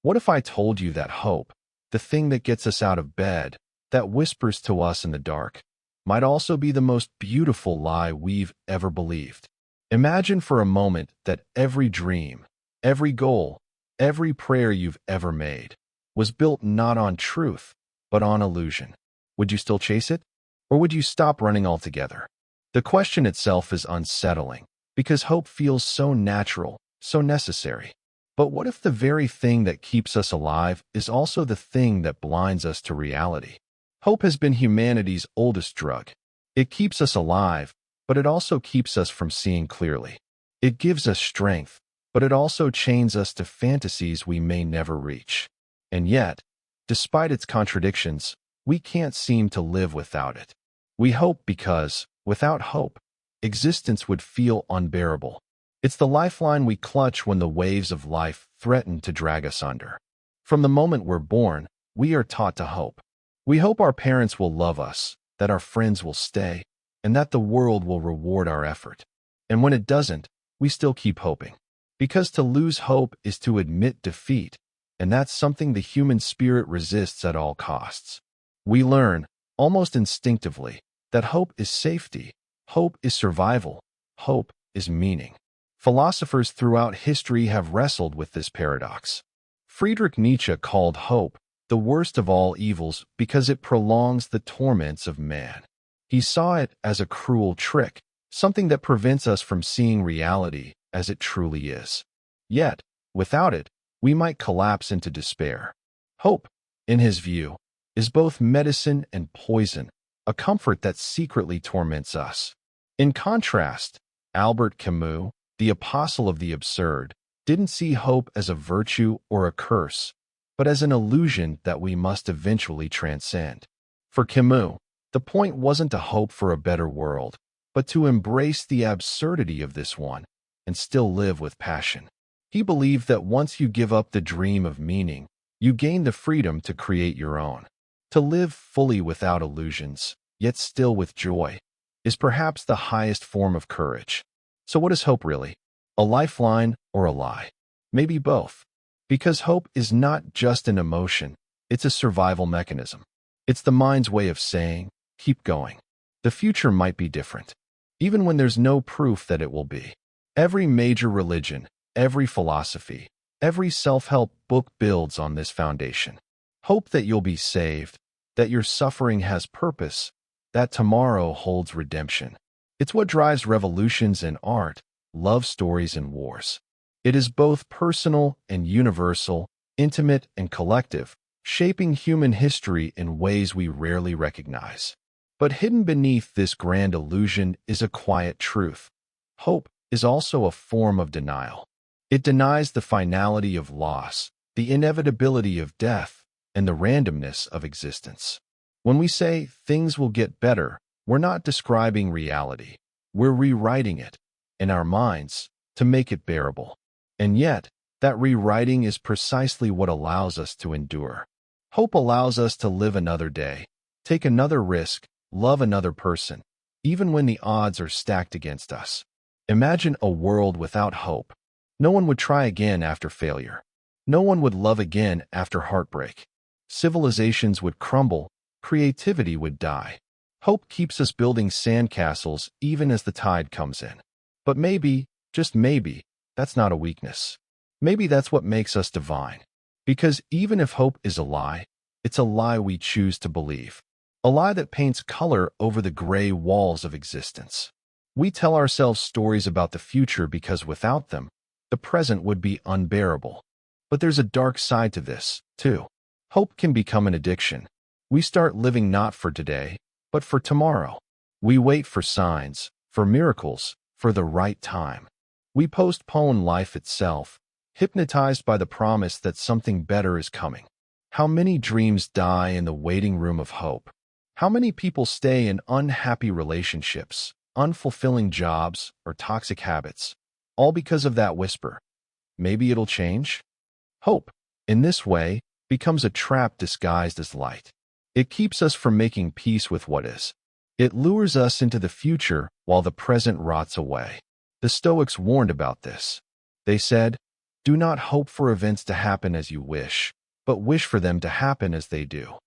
What if I told you that hope, the thing that gets us out of bed, that whispers to us in the dark, might also be the most beautiful lie we've ever believed? Imagine for a moment that every dream, every goal, every prayer you've ever made was built not on truth, but on illusion. Would you still chase it? Or would you stop running altogether? The question itself is unsettling, because hope feels so natural, so necessary. But what if the very thing that keeps us alive is also the thing that blinds us to reality? Hope has been humanity's oldest drug. It keeps us alive, but it also keeps us from seeing clearly. It gives us strength, but it also chains us to fantasies we may never reach. And yet, despite its contradictions, we can't seem to live without it. We hope because, without hope, existence would feel unbearable. It's the lifeline we clutch when the waves of life threaten to drag us under. From the moment we're born, we are taught to hope. We hope our parents will love us, that our friends will stay, and that the world will reward our effort. And when it doesn't, we still keep hoping. Because to lose hope is to admit defeat, and that's something the human spirit resists at all costs. We learn, almost instinctively, that hope is safety, hope is survival, hope is meaning. Philosophers throughout history have wrestled with this paradox. Friedrich Nietzsche called hope the worst of all evils because it prolongs the torments of man. He saw it as a cruel trick, something that prevents us from seeing reality as it truly is. Yet, without it, we might collapse into despair. Hope, in his view, is both medicine and poison, a comfort that secretly torments us. In contrast, Albert Camus, the apostle of the absurd, didn't see hope as a virtue or a curse, but as an illusion that we must eventually transcend. For Camus, the point wasn't to hope for a better world, but to embrace the absurdity of this one and still live with passion. He believed that once you give up the dream of meaning, you gain the freedom to create your own. To live fully without illusions, yet still with joy, is perhaps the highest form of courage. So what is hope really? A lifeline or a lie? Maybe both. Because hope is not just an emotion, it's a survival mechanism. It's the mind's way of saying, keep going. The future might be different, even when there's no proof that it will be. Every major religion, every philosophy, every self-help book builds on this foundation. Hope that you'll be saved, that your suffering has purpose, that tomorrow holds redemption. It's what drives revolutions in art, love stories and wars. It is both personal and universal, intimate and collective, shaping human history in ways we rarely recognize. But hidden beneath this grand illusion is a quiet truth. Hope is also a form of denial. It denies the finality of loss, the inevitability of death, and the randomness of existence. When we say things will get better, we're not describing reality. We're rewriting it, in our minds, to make it bearable. And yet, that rewriting is precisely what allows us to endure. Hope allows us to live another day, take another risk, love another person, even when the odds are stacked against us. Imagine a world without hope. No one would try again after failure. No one would love again after heartbreak. Civilizations would crumble, creativity would die. Hope keeps us building sandcastles even as the tide comes in. But maybe, just maybe, that's not a weakness. Maybe that's what makes us divine. Because even if hope is a lie, it's a lie we choose to believe. A lie that paints color over the gray walls of existence. We tell ourselves stories about the future because without them, the present would be unbearable. But there's a dark side to this, too. Hope can become an addiction. We start living not for today, but for tomorrow. We wait for signs, for miracles, for the right time. We postpone life itself, hypnotized by the promise that something better is coming. How many dreams die in the waiting room of hope? How many people stay in unhappy relationships, unfulfilling jobs, or toxic habits, all because of that whisper? Maybe it'll change? Hope, in this way, becomes a trap disguised as light. It keeps us from making peace with what is. It lures us into the future while the present rots away. The Stoics warned about this. They said, Do not hope for events to happen as you wish, but wish for them to happen as they do.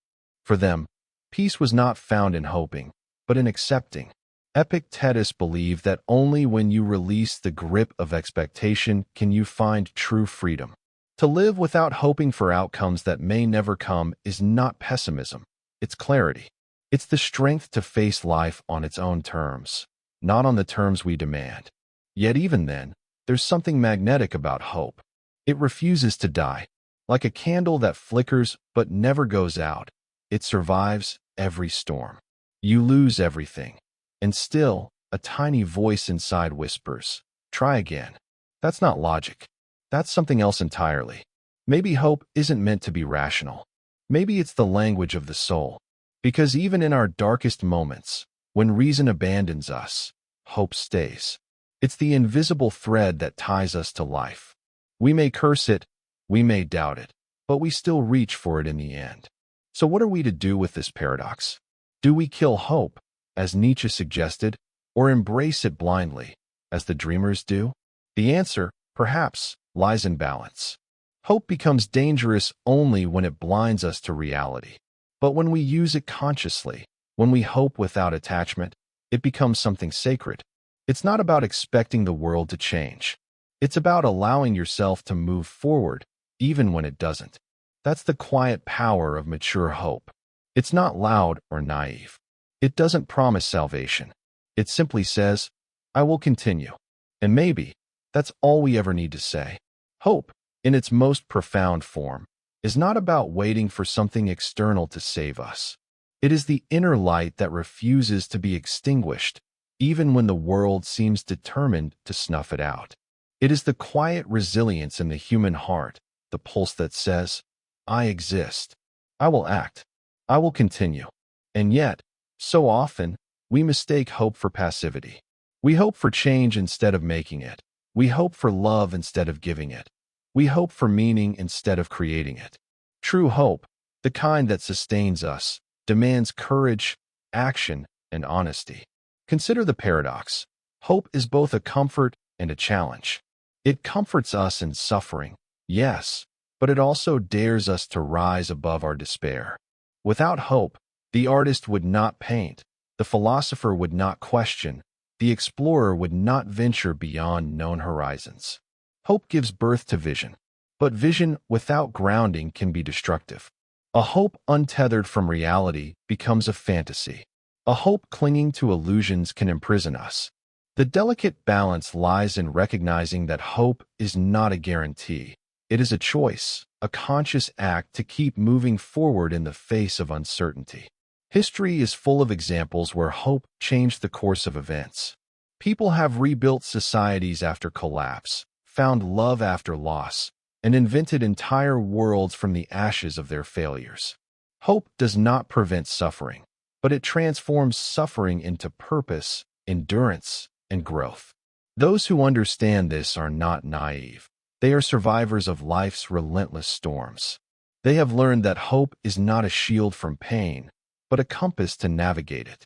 For them, peace was not found in hoping, but in accepting. Epictetus believed that only when you release the grip of expectation can you find true freedom. To live without hoping for outcomes that may never come is not pessimism, it's clarity. It's the strength to face life on its own terms, not on the terms we demand. Yet even then, there's something magnetic about hope. It refuses to die. Like a candle that flickers but never goes out, it survives every storm. You lose everything. And still, a tiny voice inside whispers, "Try again." That's not logic. That's something else entirely. Maybe hope isn't meant to be rational. Maybe it's the language of the soul. Because even in our darkest moments, when reason abandons us, hope stays. It's the invisible thread that ties us to life. We may curse it, we may doubt it, but we still reach for it in the end. So what are we to do with this paradox? Do we kill hope, as Nietzsche suggested, or embrace it blindly, as the dreamers do? The answer, perhaps, lies in balance. Hope becomes dangerous only when it blinds us to reality. But when we use it consciously, when we hope without attachment, it becomes something sacred. It's not about expecting the world to change. It's about allowing yourself to move forward, even when it doesn't. That's the quiet power of mature hope. It's not loud or naive. It doesn't promise salvation. It simply says, "I will continue." And maybe that's all we ever need to say. Hope, in its most profound form, is not about waiting for something external to save us. It is the inner light that refuses to be extinguished, even when the world seems determined to snuff it out. It is the quiet resilience in the human heart, the pulse that says, "I exist. I will act. I will continue." And yet, so often, we mistake hope for passivity. We hope for change instead of making it. We hope for love instead of giving it. We hope for meaning instead of creating it. True hope, the kind that sustains us, demands courage, action, and honesty. Consider the paradox. Hope is both a comfort and a challenge. It comforts us in suffering, yes, but it also dares us to rise above our despair. Without hope, the artist would not paint, the philosopher would not question, the explorer would not venture beyond known horizons. Hope gives birth to vision, but vision without grounding can be destructive. A hope untethered from reality becomes a fantasy. A hope clinging to illusions can imprison us. The delicate balance lies in recognizing that hope is not a guarantee. It is a choice, a conscious act to keep moving forward in the face of uncertainty. History is full of examples where hope changed the course of events. People have rebuilt societies after collapse, found love after loss, and invented entire worlds from the ashes of their failures. Hope does not prevent suffering, but it transforms suffering into purpose, endurance, and growth. Those who understand this are not naive. They are survivors of life's relentless storms. They have learned that hope is not a shield from pain, but a compass to navigate it.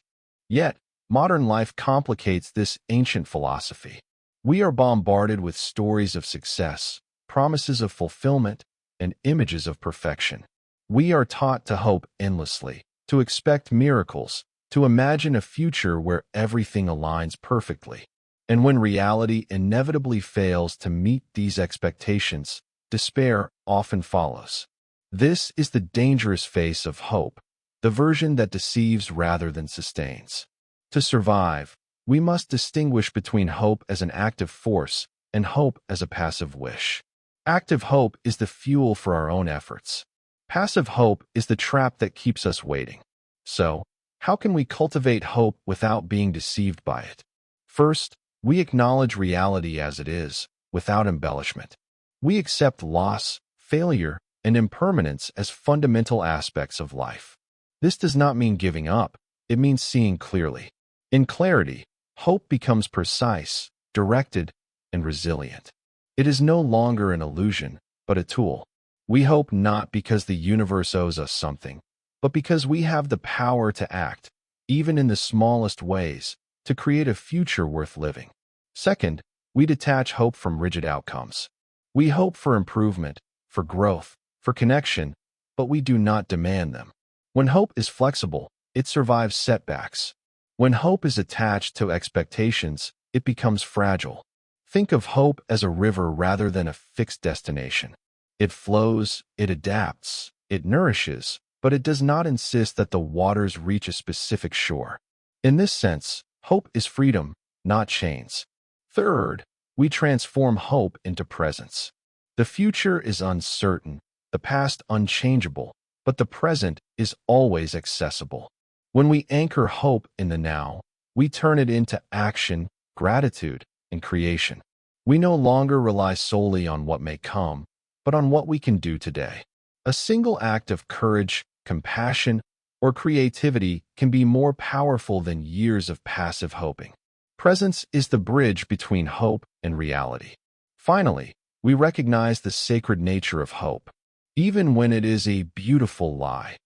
Yet, modern life complicates this ancient philosophy. We are bombarded with stories of success, promises of fulfillment, and images of perfection. We are taught to hope endlessly, to expect miracles, to imagine a future where everything aligns perfectly. And when reality inevitably fails to meet these expectations, despair often follows. This is the dangerous face of hope, the version that deceives rather than sustains. To survive, we must distinguish between hope as an active force and hope as a passive wish. Active hope is the fuel for our own efforts. Passive hope is the trap that keeps us waiting. So, how can we cultivate hope without being deceived by it? First, we acknowledge reality as it is, without embellishment. We accept loss, failure, and impermanence as fundamental aspects of life. This does not mean giving up, it means seeing clearly. In clarity, hope becomes precise, directed, and resilient. It is no longer an illusion, but a tool. We hope not because the universe owes us something, but because we have the power to act, even in the smallest ways, to create a future worth living. Second, we detach hope from rigid outcomes. We hope for improvement, for growth, for connection, but we do not demand them. When hope is flexible, it survives setbacks. When hope is attached to expectations, it becomes fragile. Think of hope as a river rather than a fixed destination. It flows, it adapts, it nourishes, but it does not insist that the waters reach a specific shore. In this sense, hope is freedom, not chains. Third, we transform hope into presence. The future is uncertain, the past unchangeable, but the present is always accessible. When we anchor hope in the now, we turn it into action, gratitude, and creation. We no longer rely solely on what may come, but on what we can do today. A single act of courage, compassion, or creativity can be more powerful than years of passive hoping. Presence is the bridge between hope and reality. Finally, we recognize the sacred nature of hope. Even when it is a beautiful lie,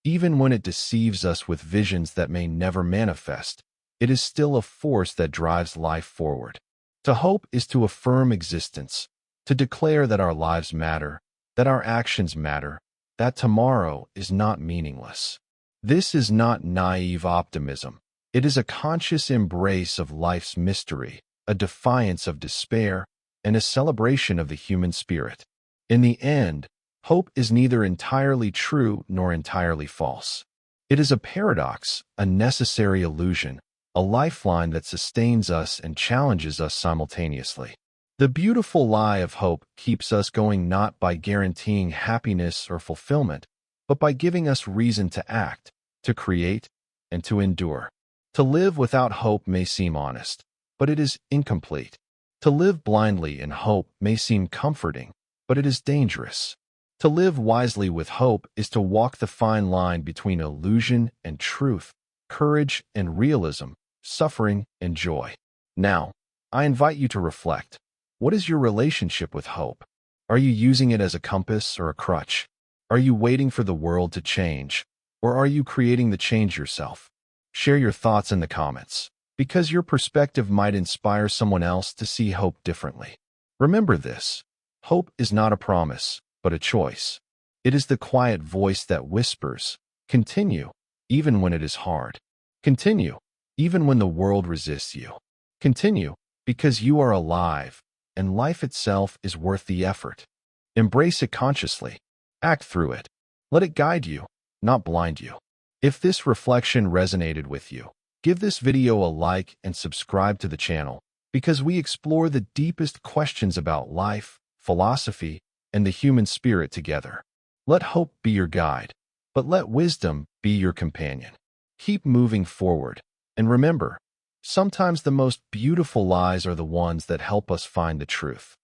even when it deceives us with visions that may never manifest, it is still a force that drives life forward. To hope is to affirm existence, to declare that our lives matter, that our actions matter, that tomorrow is not meaningless. This is not naive optimism. It is a conscious embrace of life's mystery, a defiance of despair, and a celebration of the human spirit. In the end, hope is neither entirely true nor entirely false. It is a paradox, a necessary illusion, a lifeline that sustains us and challenges us simultaneously. The beautiful lie of hope keeps us going not by guaranteeing happiness or fulfillment, but by giving us reason to act, to create, and to endure. To live without hope may seem honest, but it is incomplete. To live blindly in hope may seem comforting, but it is dangerous. To live wisely with hope is to walk the fine line between illusion and truth, courage and realism, suffering and joy. Now, I invite you to reflect. What is your relationship with hope? Are you using it as a compass or a crutch? Are you waiting for the world to change, or are you creating the change yourself? Share your thoughts in the comments, because your perspective might inspire someone else to see hope differently. Remember this: hope is not a promise, but a choice. It is the quiet voice that whispers, "Continue, even when it is hard. Continue, even when the world resists you. Continue, because you are alive, and life itself is worth the effort." Embrace it consciously. Act through it. Let it guide you, not blind you. If this reflection resonated with you, give this video a like and subscribe to the channel, because we explore the deepest questions about life, philosophy, and the human spirit together. Let hope be your guide, but let wisdom be your companion. Keep moving forward, and remember, sometimes the most beautiful lies are the ones that help us find the truth.